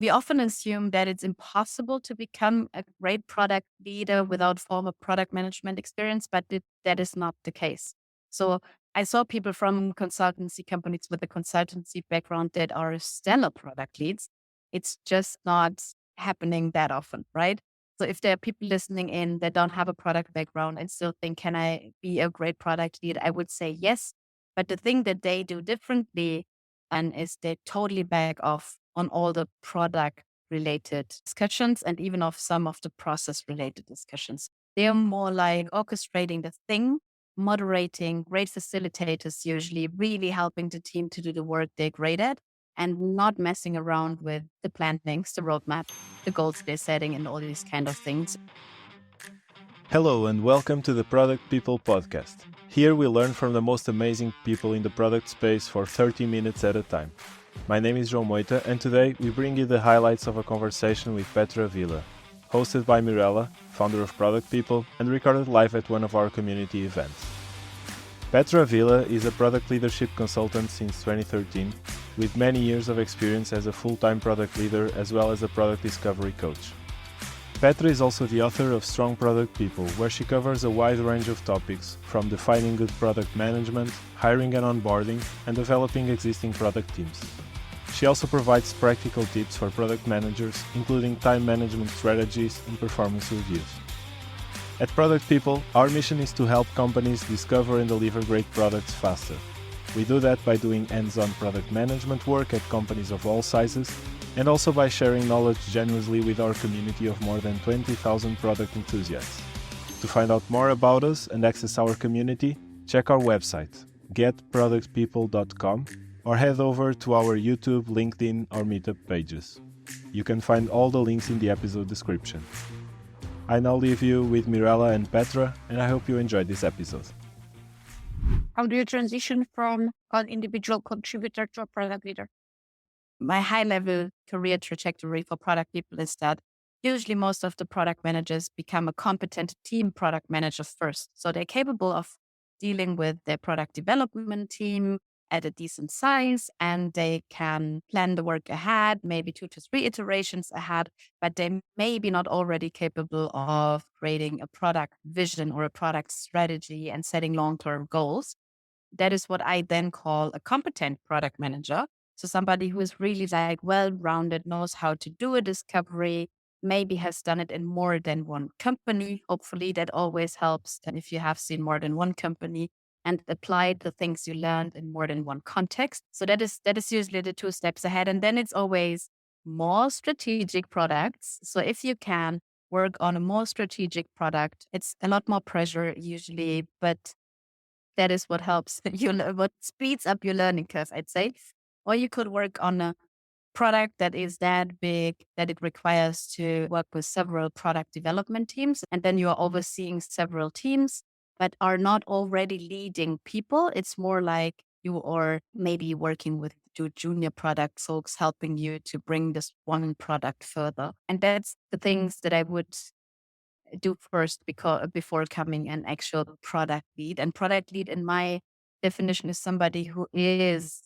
We often assume that it's impossible to become a great product leader without formal product management experience, but that is not the case. So I saw people from consultancy companies with a consultancy background that are stellar product leads. It's just not happening that often, right? So if there are people listening in that don't have a product background and still think, can I be a great product lead? I would say yes. But the thing that they do differently and is they totally back off on all the product related discussions and even of some of the process related discussions. They are more like orchestrating the thing, moderating, great facilitators, usually really helping the team to do the work they're great at and not messing around with the plannings, the roadmap, the goals they're setting, and all these kind of things. Hello and welcome to the Product People podcast. Here we learn from the most amazing people in the product space for 30 minutes at a time. My name is João Moita and today we bring you the highlights of a conversation with Petra Wille, hosted by Mirela, founder of Product People, and recorded live at one of our community events. Petra Wille is a product leadership consultant since 2013, with many years of experience as a full-time product leader as well as a product discovery coach. Petra is also the author of Strong Product People, where she covers a wide range of topics, from defining good product management, hiring and onboarding, and developing existing product teams. She also provides practical tips for product managers, including time management strategies and performance reviews. At Product People, our mission is to help companies discover and deliver great products faster. We do that by doing hands-on product management work at companies of all sizes, and also by sharing knowledge generously with our community of more than 20,000 product enthusiasts. To find out more about us and access our community, check our website, getproductpeople.com, or head over to our YouTube, LinkedIn, or Meetup pages. You can find all the links in the episode description. I now leave you with Mirela and Petra, and I hope you enjoyed this episode. How do you transition from an individual contributor to a product leader? My high level career trajectory for product people is that usually most of the product managers become a competent team product manager first. So they're capable of dealing with their product development team at a decent size, and they can plan the work ahead, maybe 2 to 3 iterations ahead, but they may be not already capable of creating a product vision or a product strategy and setting long-term goals. That is what I then call a competent product manager. So somebody who is really like well-rounded, knows how to do a discovery, maybe has done it in more than one company. Hopefully that always helps. And if you have seen more than one company and applied the things you learned in more than one context. So that is usually the 2 steps ahead. And then it's always more strategic products. So if you can work on a more strategic product, it's a lot more pressure usually, but that is what helps what speeds up your learning curve, I'd say. Or you could work on a product that is that big that it requires to work with several product development teams. And then you are overseeing several teams, but are not already leading people. It's more like you are maybe working with 2 junior product folks helping you to bring this one product further. And that's the things that I would do first before becoming an actual product lead. And product lead, in my definition, is somebody who is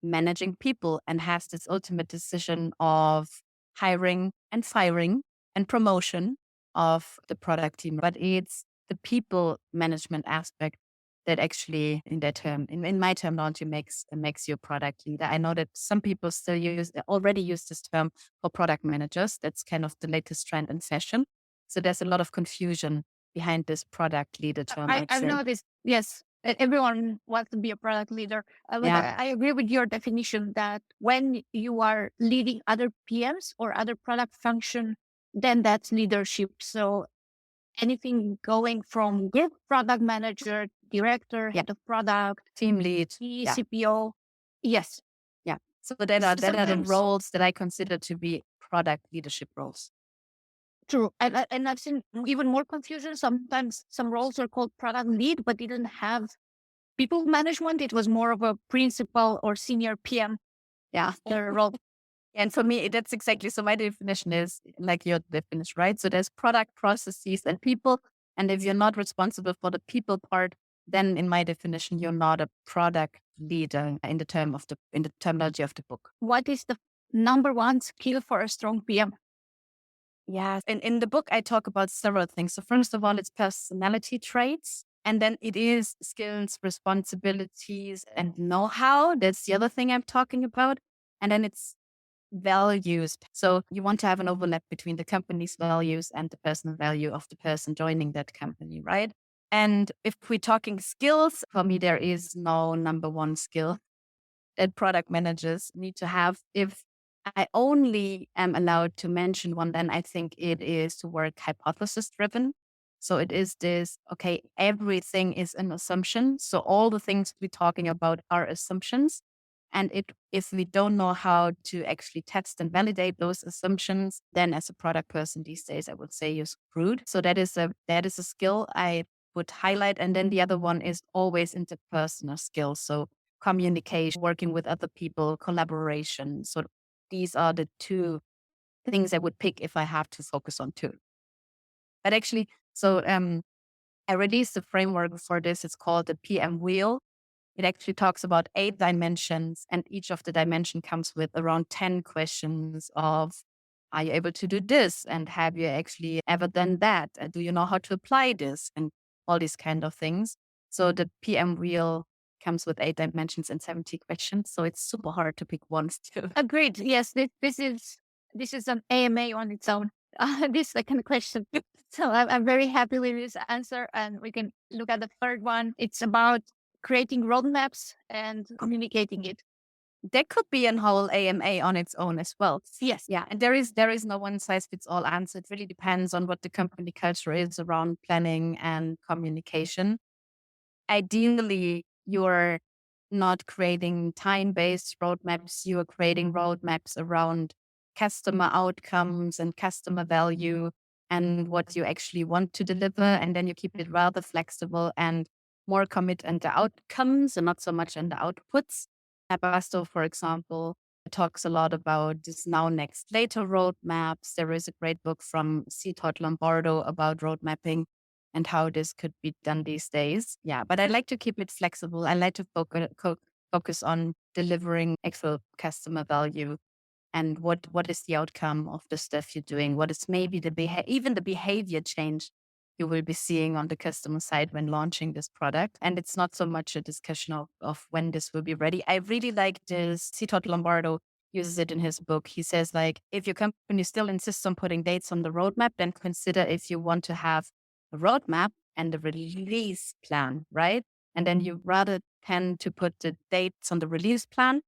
managing people and has this ultimate decision of hiring and firing and promotion of the product team. But it's the people management aspect that actually, in my terminology, makes you a product leader. I know that some people already use this term for product managers. That's kind of the latest trend in fashion. So there's a lot of confusion behind this product leader term. I've noticed, yes, everyone wants to be a product leader. But I agree with your definition that when you are leading other PMs or other product function, then that's leadership. So anything going from group product manager, director, head of product, team lead, CPO. Yes. Yeah. So that are the roles that I consider to be product leadership roles. True. And I've seen even more confusion. Sometimes some roles are called product lead, but didn't have people management. It was more of a principal or senior PM. Yeah. Their role. And for me, that's exactly, so my definition is like your definition, right? So there's product, processes, and people. And if you're not responsible for the people part, then in my definition, you're not a product leader in the terminology of the book. What is the number one skill for a strong PM? Yeah. In the book, I talk about several things. So first of all, it's personality traits. And then it is skills, responsibilities, and know-how. That's the other thing I'm talking about. And then it's values. So you want to have an overlap between the company's values and the personal value of the person joining that company, right? And if we're talking skills, for me, there is no number one skill that product managers need to have. If I only am allowed to mention one, then I think it is to work hypothesis driven. So it is this, okay, everything is an assumption. So all the things we're talking about are assumptions. And if we don't know how to actually test and validate those assumptions, then as a product person these days, I would say you're screwed. So that is a skill I would highlight. And then the other one is always interpersonal skills. So communication, working with other people, collaboration. So these are the two things I would pick if I have to focus on two. But actually, I released a framework for this. It's called the PM wheel. It actually talks about 8 dimensions, and each of the dimension comes with around 10 questions of, are you able to do this? And have you actually ever done that? And do you know how to apply this? And all these kind of things. So the PM wheel comes with 8 dimensions and 70 questions. So it's super hard to pick one still. Agreed. Yes, this is an AMA on its own. This second question. So I'm very happy with this answer, and we can look at the third one. It's about creating roadmaps and communicating it. That could be a whole AMA on its own as well. Yes. Yeah. And there is no one size fits all answer. It really depends on what the company culture is around planning and communication. Ideally, you're not creating time-based roadmaps. You are creating roadmaps around customer outcomes and customer value and what you actually want to deliver. And then you keep it rather flexible and more commit on the outcomes and not so much on the outputs. Abasto, for example, talks a lot about this now, next, later roadmaps. There is a great book from C. Todd Lombardo about road mapping and how this could be done these days. Yeah, but I like to keep it flexible. I like to focus on delivering actual customer value and what is the outcome of the stuff you're doing. What is maybe even the behavior change you will be seeing on the customer side when launching this product. And it's not so much a discussion of when this will be ready. I really like this. C. Todd Lombardo uses it in his book. He says, like, if your company still insists on putting dates on the roadmap, then consider if you want to have a roadmap and a release plan, right? And then you rather tend to put the dates on the release plan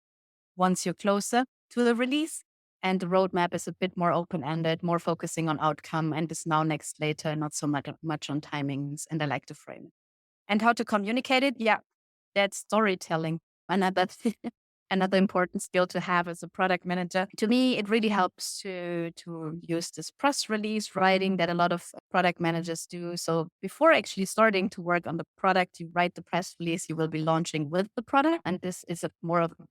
once you're closer to the release. And the roadmap is a bit more open-ended, more focusing on outcome and is now, next, later, not so much on timings. And I like to frame it. And how to communicate it? Yeah, that's storytelling. Another important skill to have as a product manager. To me, it really helps to use this press release writing that a lot of product managers do. So before actually starting to work on the product, you write the press release you will be launching with the product. And this is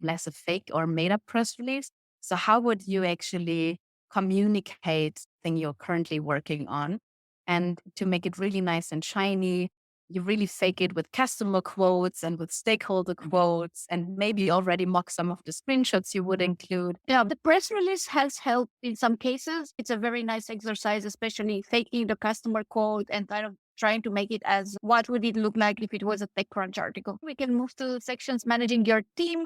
less a fake or made up press release. So how would you actually communicate thing you're currently working on? And to make it really nice and shiny, you really fake it with customer quotes and with stakeholder quotes, and maybe already mock some of the screenshots you would include. Yeah, the press release has helped in some cases. It's a very nice exercise, especially faking the customer quote and kind of trying to make it as what would it look like if it was a TechCrunch article. We can move to sections managing your team.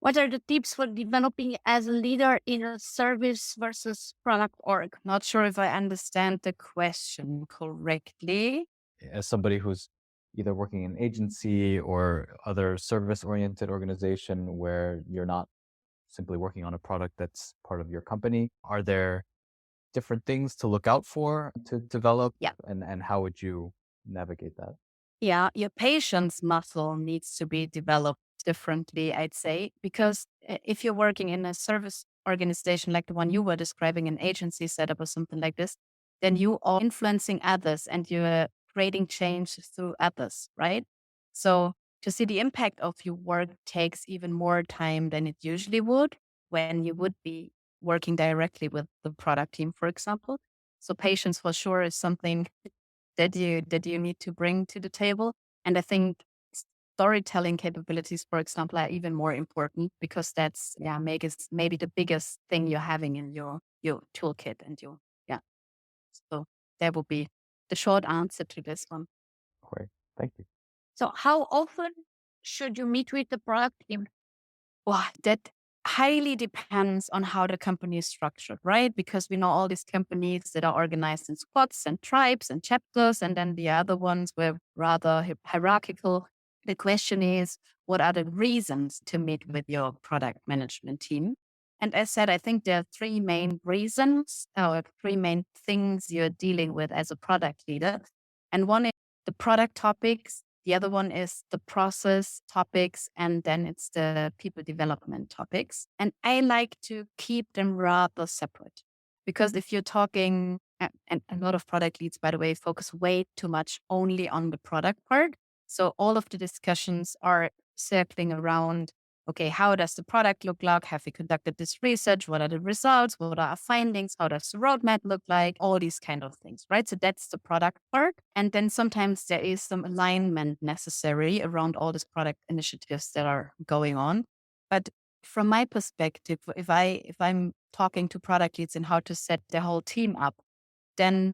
What are the tips for developing as a leader in a service versus product org? Not sure if I understand the question correctly. As somebody who's either working in an agency or other service-oriented organization where you're not simply working on a product that's part of your company, are there different things to look out for to develop? Yeah. And how would you navigate that? Yeah, your patience muscle needs to be developed differently, I'd say, because if you're working in a service organization like the one you were describing, an agency setup or something like this, then you are influencing others and you're creating change through others, right? So to see the impact of your work takes even more time than it usually would when you would be working directly with the product team, for example. So patience for sure is something that you need to bring to the table. And I think storytelling capabilities, for example, are even more important because that's maybe the biggest thing you're having in your toolkit and so that would be the short answer to this one. Great. Thank you. So how often should you meet with the product team? Well, that highly depends on how the company is structured, right? Because we know all these companies that are organized in squads and tribes and chapters, and then the other ones were rather hierarchical. The question is, what are the reasons to meet with your product management team? And as said, I think there are three main reasons or three main things you're dealing with as a product leader. And one is the product topics. The other one is the process topics, and then it's the people development topics. And I like to keep them rather separate because if you're talking, and a lot of product leads, by the way, focus way too much only on the product part. So all of the discussions are circling around, okay, how does the product look like? Have we conducted this research? What are the results? What are our findings? How does the roadmap look like? All these kind of things, right? So that's the product part. And then sometimes there is some alignment necessary around all these product initiatives that are going on. But from my perspective, if I'm talking to product leads and how to set their whole team up, then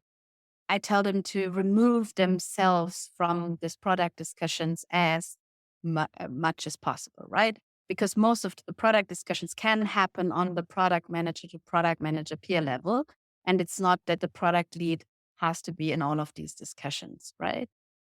I tell them to remove themselves from these product discussions as much as possible, right? Because most of the product discussions can happen on the product manager to product manager peer level. And it's not that the product lead has to be in all of these discussions, right?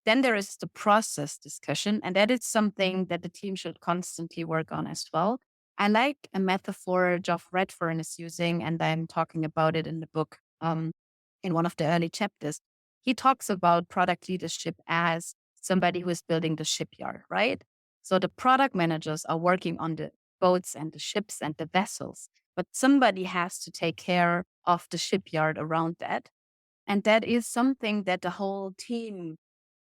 Then there is the process discussion, and that is something that the team should constantly work on as well. I like a metaphor Geoff Redfern is using, and I'm talking about it in the book in one of the early chapters. He talks about product leadership as somebody who is building the shipyard, right? So the product managers are working on the boats and the ships and the vessels, but somebody has to take care of the shipyard around that. And that is something that the whole team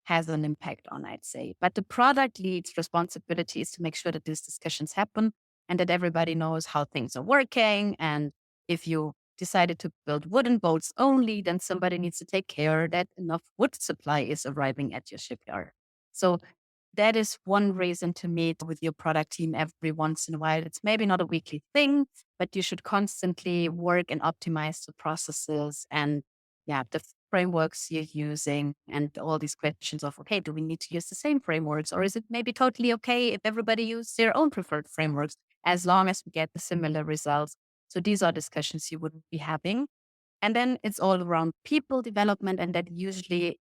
has an impact on, I'd say. But the product lead's responsibility is to make sure that these discussions happen and that everybody knows how things are working. And if you decided to build wooden boats only, then somebody needs to take care that enough wood supply is arriving at your shipyard. So that is one reason to meet with your product team every once in a while. It's maybe not a weekly thing, but you should constantly work and optimize the processes and the frameworks you're using and all these questions of, okay, do we need to use the same frameworks? Or is it maybe totally okay if everybody uses their own preferred frameworks as long as we get the similar results? So these are discussions you would be having. And then it's all around people development. And that usually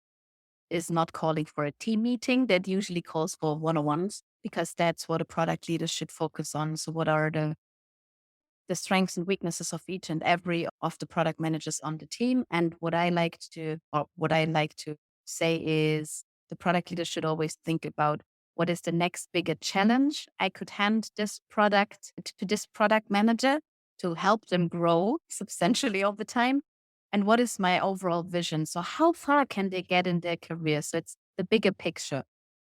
is not calling for a team meeting. That usually calls for one-on-ones because that's what a product leader should focus on. So what are the strengths and weaknesses of each and every of the product managers on the team? And what I like to say is the product leader should always think about what is the next bigger challenge I could hand this product to this product manager to help them grow substantially over time. And what is my overall vision? So how far can they get in their career? So it's the bigger picture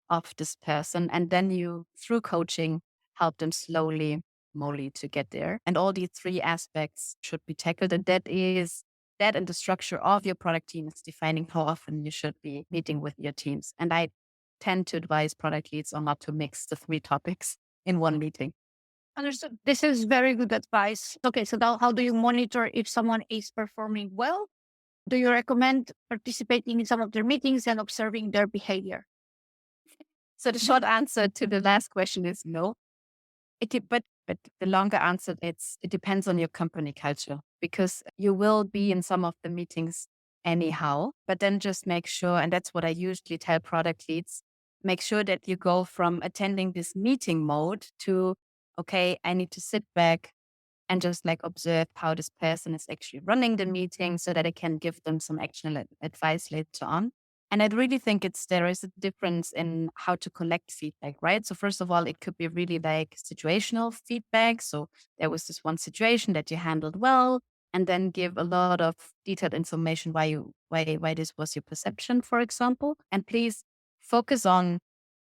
of this person. And then you, through coaching, help them slowly to get there. And all these three aspects should be tackled. And that and the structure of your product team is defining how often you should be meeting with your teams. And I tend to advise product leads on not to mix the three topics in one meeting. Understood. This is very good advice. Okay, so now how do you monitor if someone is performing well? Do you recommend participating in some of their meetings and observing their behavior? So the short answer to the last question is no. But the longer answer, it depends on your company culture because you will be in some of the meetings anyhow, but then just make sure, and that's what I usually tell product leads, make sure that you go from attending this meeting mode to, okay, I need to sit back and just like observe how this person is actually running the meeting so that I can give them some actionable advice later on. And I really think there is a difference in how to collect feedback, right? So first of all, it could be really like situational feedback. So there was this one situation that you handled well, and then give a lot of detailed information why this was your perception, for example. And please focus on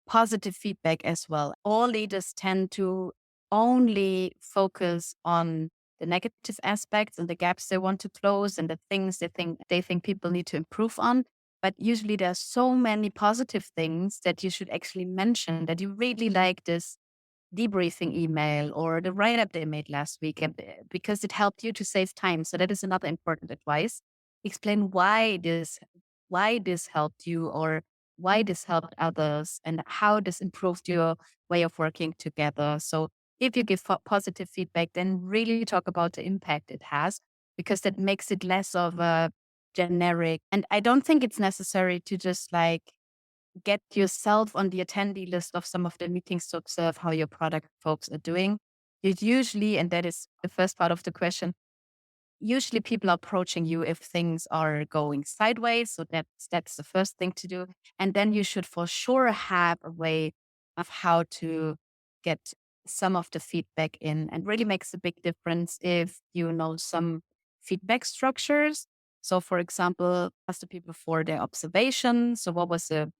positive feedback as well. All leaders tend to only focus on the negative aspects and the gaps they want to close and the things they think people need to improve on. But usually there's so many positive things that you should actually mention, that you really like this debriefing email or the write-up they made last week, and because it helped you to save time. So that is another important advice. Explain why this helped you, or why this helped others, and how this improved your way of working together. So if you give positive feedback, then really talk about the impact it has, because that makes it less of a generic. And I don't think it's necessary to just like get yourself on the attendee list of some of the meetings to observe how your product folks are doing. It usually, and that is the first part of the question, usually people are approaching you if things are going sideways. So that's the first thing to do. And then you should for sure have a way of how to get some of the feedback in. And really makes a big difference if you know some feedback structures. So for example, ask the people for their observation. So what was the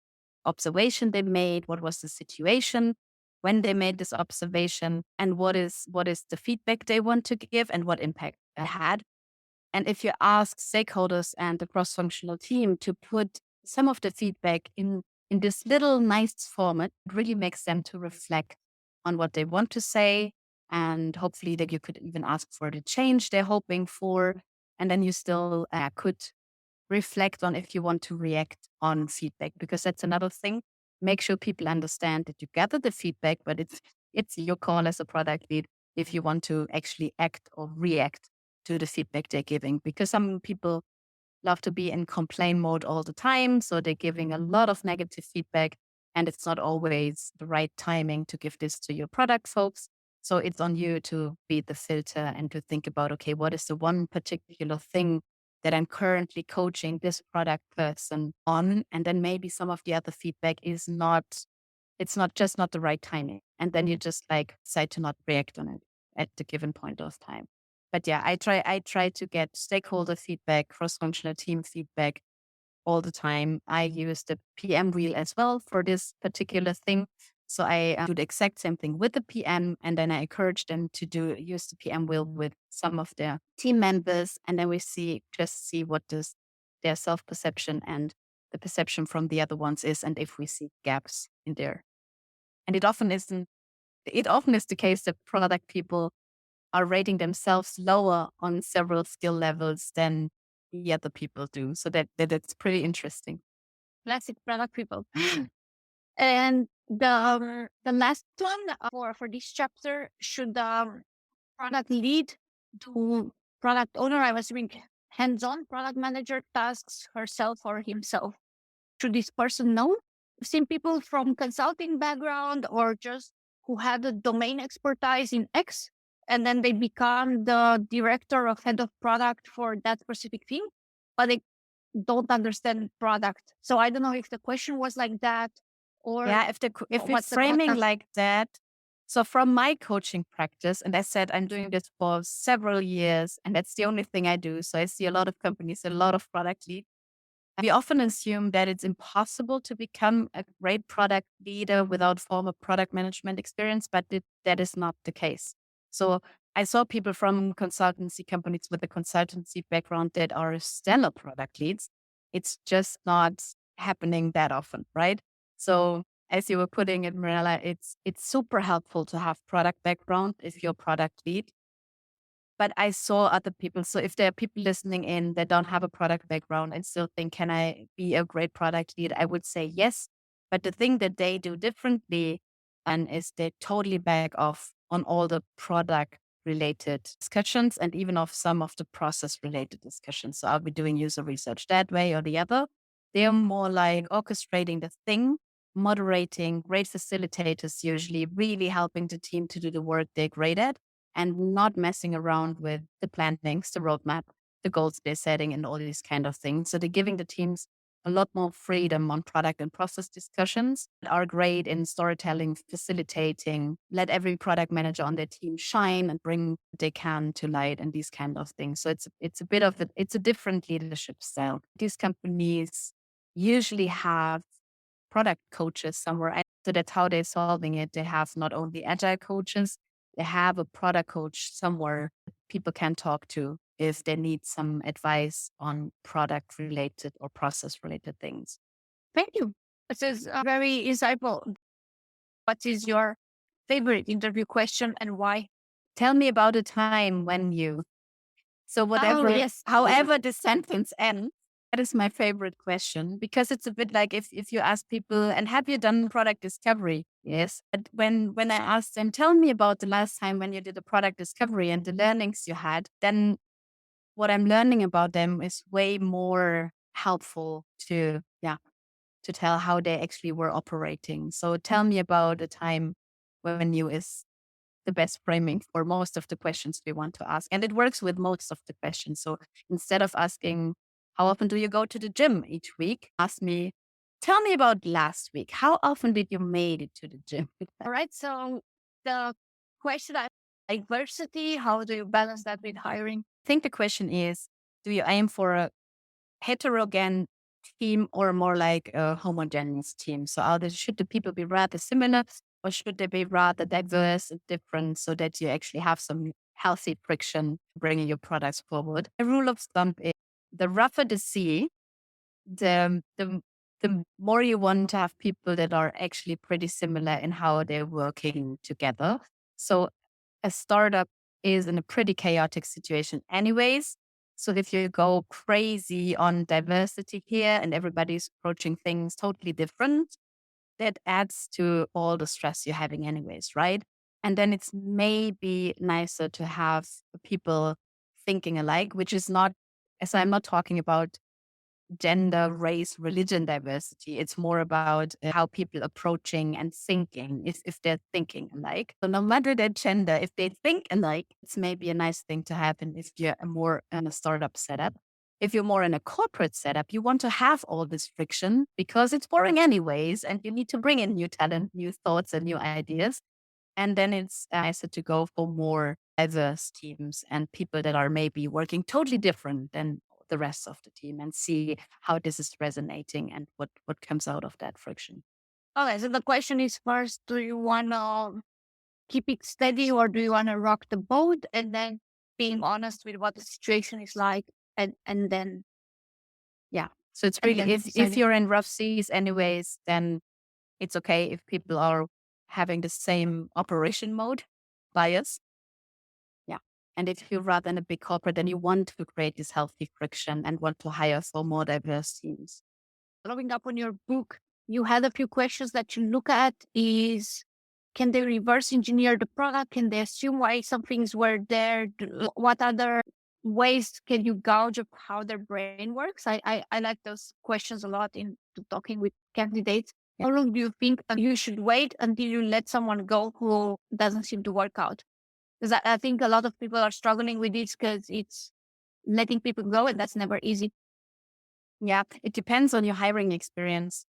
observation they made? What was the situation when they made this observation? And what is the feedback they want to give, and what impact it had? And if you ask stakeholders and the cross-functional team to put some of the feedback in this little nice format, it really makes them to reflect on what they want to say. And hopefully that you could even ask for the change they're hoping for. And then you still could reflect on if you want to react on feedback, because that's another thing. Make sure people understand that you gather the feedback, but it's your call as a product lead if you want to actually act or react to the feedback they're giving, because some people love to be in complain mode all the time. So they're giving a lot of negative feedback, and it's not always the right timing to give this to your product folks. So it's on you to be the filter and to think about, okay, what is the one particular thing that I'm currently coaching this product person on? And then maybe some of the other feedback is it's not just not the right timing. And then you just like decide to not react on it at the given point of time. But yeah, I try to get stakeholder feedback, cross-functional team feedback all the time. I use the PM wheel as well for this particular thing. So I do the exact same thing with the PM, and then I encourage them to use the PM wheel with some of their team members, and then we see what their self-perception and the perception from the other ones is, and if we see gaps in there. And it often is the case that product people are rating themselves lower on several skill levels than the other people do. So that's pretty interesting. Classic product people. And the last one for this chapter, should the product lead do product owner, I was doing hands-on product manager tasks herself or himself? Should this person know? I've seen people from consulting background or just who had a domain expertise in X, and then they become the director or head of product for that specific thing, but they don't understand product. So I don't know if the question was like that, or if it's framing like that. So from my coaching practice, and I said I'm doing this for several years, and that's the only thing I do. So I see a lot of companies, a lot of product leads. We often assume that it's impossible to become a great product leader without formal product management experience, but that is not the case. So I saw people from consultancy companies with a consultancy background that are stellar product leads. It's just not happening that often, right? So as you were putting it, Mirela, it's super helpful to have product background if you're product lead. But I saw other people. So if there are people listening in that don't have a product background and still think, can I be a great product lead? I would say yes. But the thing that they do differently is they totally back off on all the product related discussions and even of some of the process related discussions. So I'll be doing user research that way or the other. They're more like orchestrating the thing, moderating, great facilitators, usually really helping the team to do the work they're great at, and not messing around with the plannings, the roadmap, the goals they're setting, and all these kind of things. So they're giving the teams a lot more freedom on product and process discussions, that are great in storytelling, facilitating, let every product manager on their team shine and bring what they can to light, and these kind of things. So it's a different leadership style. These companies usually have product coaches somewhere. So that's how they're solving it. They have not only agile coaches, they have a product coach somewhere people can talk to if they need some advice on product related or process related things. Thank you. This is very insightful. What is your favorite interview question and why? Tell me about a time when you. So whatever, yes. however the sentence ends, that is my favorite question, because it's a bit like if you ask people, and have you done product discovery? Yes. But when I ask them, tell me about the last time when you did a product discovery and the learnings you had, then what I'm learning about them is way more helpful to tell how they actually were operating. So tell me about a time when you is the best framing for most of the questions we want to ask. And it works with most of the questions. So instead of asking, how often do you go to the gym each week? Ask me, tell me about last week. How often did you made it to the gym? All right. So the question, diversity, how do you balance that with hiring? I think the question is, do you aim for a heterogeneous team or more like a homogeneous team? So should the people be rather similar or should they be rather diverse and different so that you actually have some healthy friction bringing your products forward? The rule of thumb is the rougher the sea, the more you want to have people that are actually pretty similar in how they're working together. So a startup is in a pretty chaotic situation anyways. So if you go crazy on diversity here and everybody's approaching things totally different, that adds to all the stress you're having anyways, right? And then it's maybe nicer to have people thinking alike, which is not, as I'm not talking about gender, race, religion diversity. It's more about how people approaching and thinking, if they're thinking alike. So no matter their gender, if they think alike, it's maybe a nice thing to happen if you're more in a startup setup. If you're more in a corporate setup, you want to have all this friction because it's boring anyways, and you need to bring in new talent, new thoughts, and new ideas. And then it's nicer to go for more diverse teams and people that are maybe working totally different than the rest of the team and see how this is resonating and what comes out of that friction. Okay, so the question is first, do you want to keep it steady or do you want to rock the boat? And then being honest with what the situation is like and then. Yeah. So it's really, if you're in rough seas anyways, then it's okay if people are having the same operation mode bias. Yeah. And if you're rather in a big corporate, then you want to create this healthy friction and want to hire for more diverse teams. Following up on your book, you had a few questions that you look at is, can they reverse engineer the product? Can they assume why some things were there? What other ways can you gauge of how their brain works? I like those questions a lot in talking with candidates. How long do you think you should wait until you let someone go who doesn't seem to work out? Because I think a lot of people are struggling with this because it's letting people go and that's never easy. Yeah, it depends on your hiring experience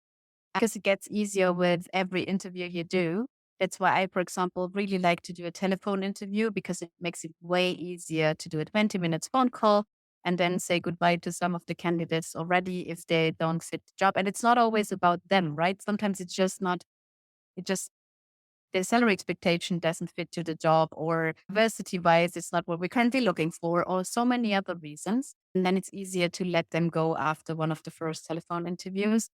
because it gets easier with every interview you do. That's why I, for example, really like to do a telephone interview because it makes it way easier to do a 20 minutes phone call and then say goodbye to some of the candidates already if they don't fit the job. And it's not always about them, right? Sometimes it's just not, it just, their salary expectation doesn't fit to the job or diversity wise, it's not what we're currently looking for or so many other reasons. And then it's easier to let them go after one of the first telephone interviews.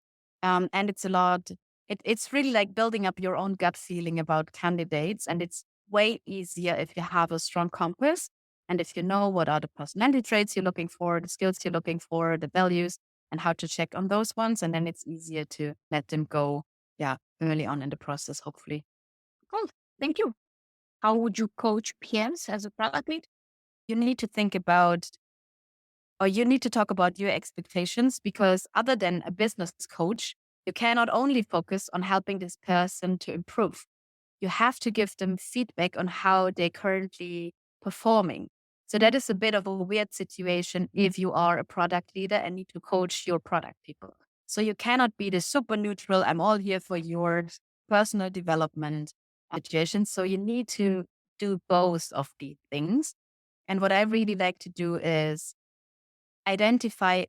And it's a lot, it's really like building up your own gut feeling about candidates. And it's way easier if you have a strong compass and if you know what are the personality traits you're looking for, the skills you're looking for, the values, and how to check on those ones. And then it's easier to let them go, early on in the process, hopefully. Cool. Thank you. How would you coach PMs as a product lead? You need to think about, or you need to talk about your expectations because other than a business coach, you cannot only focus on helping this person to improve. You have to give them feedback on how they're currently performing. So that is a bit of a weird situation if you are a product leader and need to coach your product people. So you cannot be the super neutral, I'm all here for your personal development situation. So you need to do both of these things. And what I really like to do is identify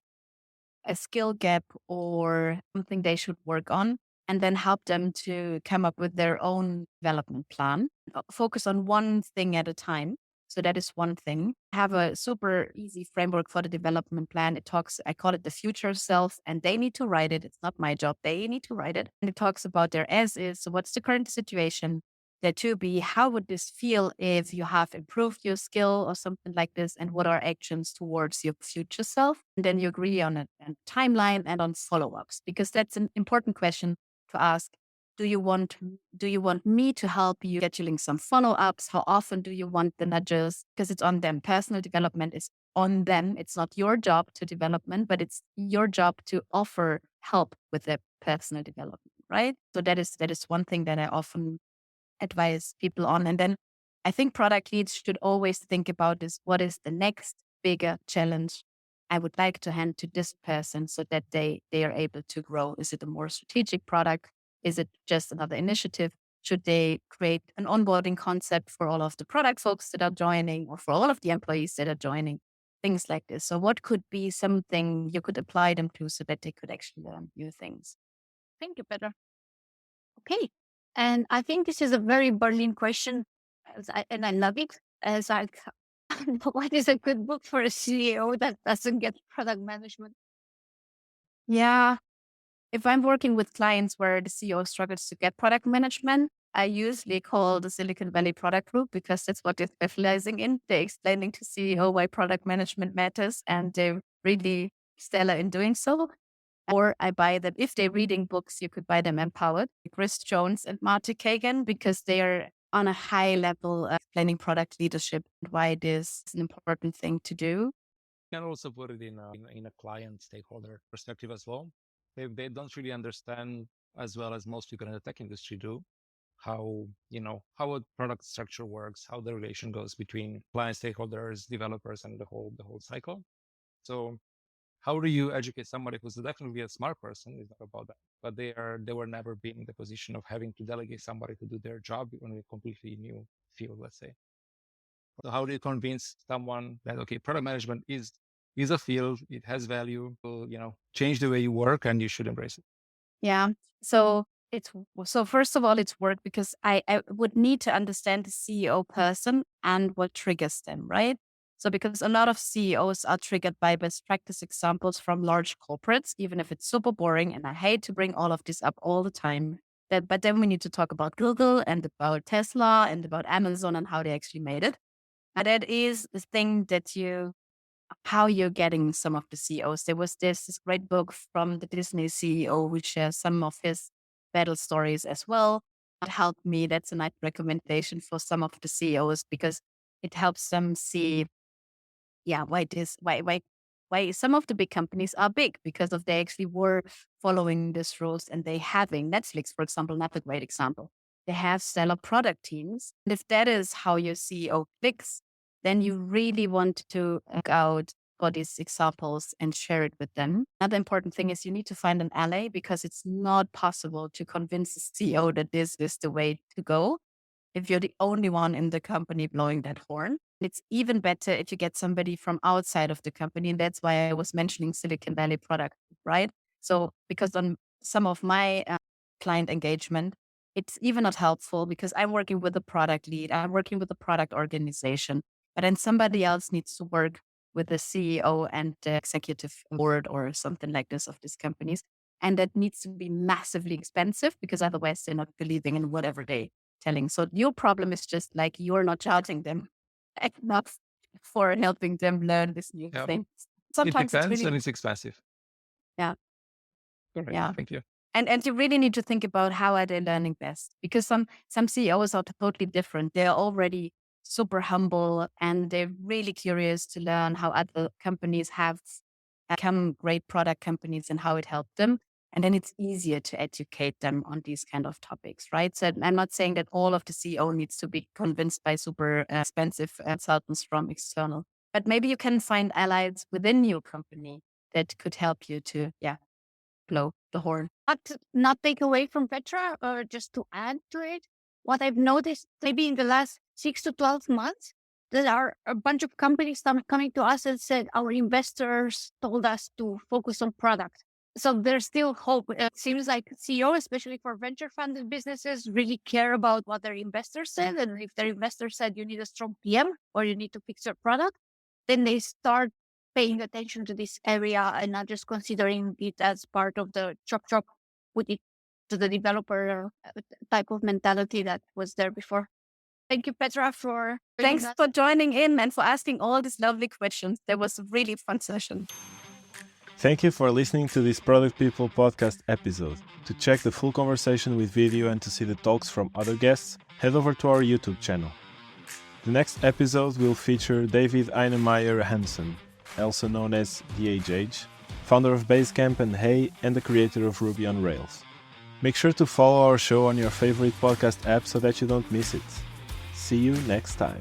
a skill gap or something they should work on and then help them to come up with their own development plan. Focus on one thing at a time. So that is one thing. Have a super easy framework for the development plan. I call it the future self, and they need to write it. It's not my job. They need to write it. And it talks about their as is. So what's the current situation? There to be, how would this feel if you have improved your skill or something like this? And what are actions towards your future self? And then you agree on a timeline and on follow-ups, because that's an important question to ask. Do you want me to help you scheduling some follow-ups? How often do you want the nudges? Because it's on them. Personal development is on them. It's not your job to development, but it's your job to offer help with their personal development, right? So that is one thing that I often advise people on. And then I think product leads should always think about is, what is the next bigger challenge I would like to hand to this person so that they are able to grow? Is it a more strategic product? Is it just another initiative? Should they create an onboarding concept for all of the product folks that are joining, or for all of the employees that are joining? Things like this. So what could be something you could apply them to so that they could actually learn new things? Thank you, Petra. Okay. And I think this is a very Berlin question, and I love it. As like, what is a good book for a CEO that doesn't get product management? Yeah. If I'm working with clients where the CEO struggles to get product management, I usually call the Silicon Valley Product Group, because that's what they're specializing in. They're explaining to CEO why product management matters, and they're really stellar in doing so. Or I buy them, if they're reading books, you could buy them Empowered, Chris Jones and Marty Kagan, because they are on a high level explaining product leadership and why this is an important thing to do. You can also put it in a client stakeholder perspective as well. They don't really understand as well as most people in the tech industry do how a product structure works, how the relation goes between client stakeholders, developers, and the whole cycle. So how do you educate somebody who's definitely a smart person? It's not about that, but they were never been in the position of having to delegate somebody to do their job in a completely new field, let's say. So how do you convince someone that, okay, product management is a field, it has value, change the way you work, and you should embrace it? Yeah. So first of all, it's work, because I would need to understand the CEO person and what triggers them, right? So because a lot of CEOs are triggered by best practice examples from large corporates, even if it's super boring, and I hate to bring all of this up all the time. But then we need to talk about Google and about Tesla and about Amazon and how they actually made it. And that is the thing that how you're getting some of the CEOs. There was this great book from the Disney CEO, which shares some of his battle stories as well. It helped me. That's a nice recommendation for some of the CEOs, because it helps them see, why some of the big companies are big, because of they actually were following these rules, and they having Netflix, for example, not a great example. They have stellar product teams. And if that is how your CEO clicks, then you really want to look out for these examples and share it with them. Another important thing is you need to find an ally, because it's not possible to convince the CEO that this is the way to go if you're the only one in the company blowing that horn. It's even better if you get somebody from outside of the company. And that's why I was mentioning Silicon Valley Product, right? So because on some of my client engagement, it's even not helpful, because I'm working with a product lead, I'm working with a product organization, but then somebody else needs to work with the CEO and the executive board or something like this of these companies. And that needs to be massively expensive, because otherwise they're not believing in whatever they telling. So your problem is just like you're not charging them enough for helping them learn this new thing. Sometimes it depends, and it's expensive. Yeah. Correct. Yeah. Thank you. And you really need to think about how are they learning best, because some CEOs are totally different. They're already super humble, and they're really curious to learn how other companies have become great product companies and how it helped them. And then it's easier to educate them on these kind of topics, right? So I'm not saying that all of the CEO needs to be convinced by super expensive consultants from external, but maybe you can find allies within your company that could help you to, blow the horn. Not take away from Petra, or just to add to it, what I've noticed maybe in the last 6 to 12 months, there are a bunch of companies coming to us and said, our investors told us to focus on product. So there's still hope. It seems like CEO, especially for venture funded businesses, really care about what their investors said. And if their investor said you need a strong PM or you need to fix your product, then they start paying attention to this area and not just considering it as part of the chop, put it to the developer type of mentality that was there before. Thank you, Petra, for Thanks for joining in and for asking all these lovely questions. That was a really fun session. Thank you for listening to this Product People podcast episode. To check the full conversation with video and to see the talks from other guests, head over to our YouTube channel. The next episode will feature David Einemeyer Hansen, also known as DHH, founder of Basecamp and Hey, and the creator of Ruby on Rails. Make sure to follow our show on your favorite podcast app so that you don't miss it. See you next time.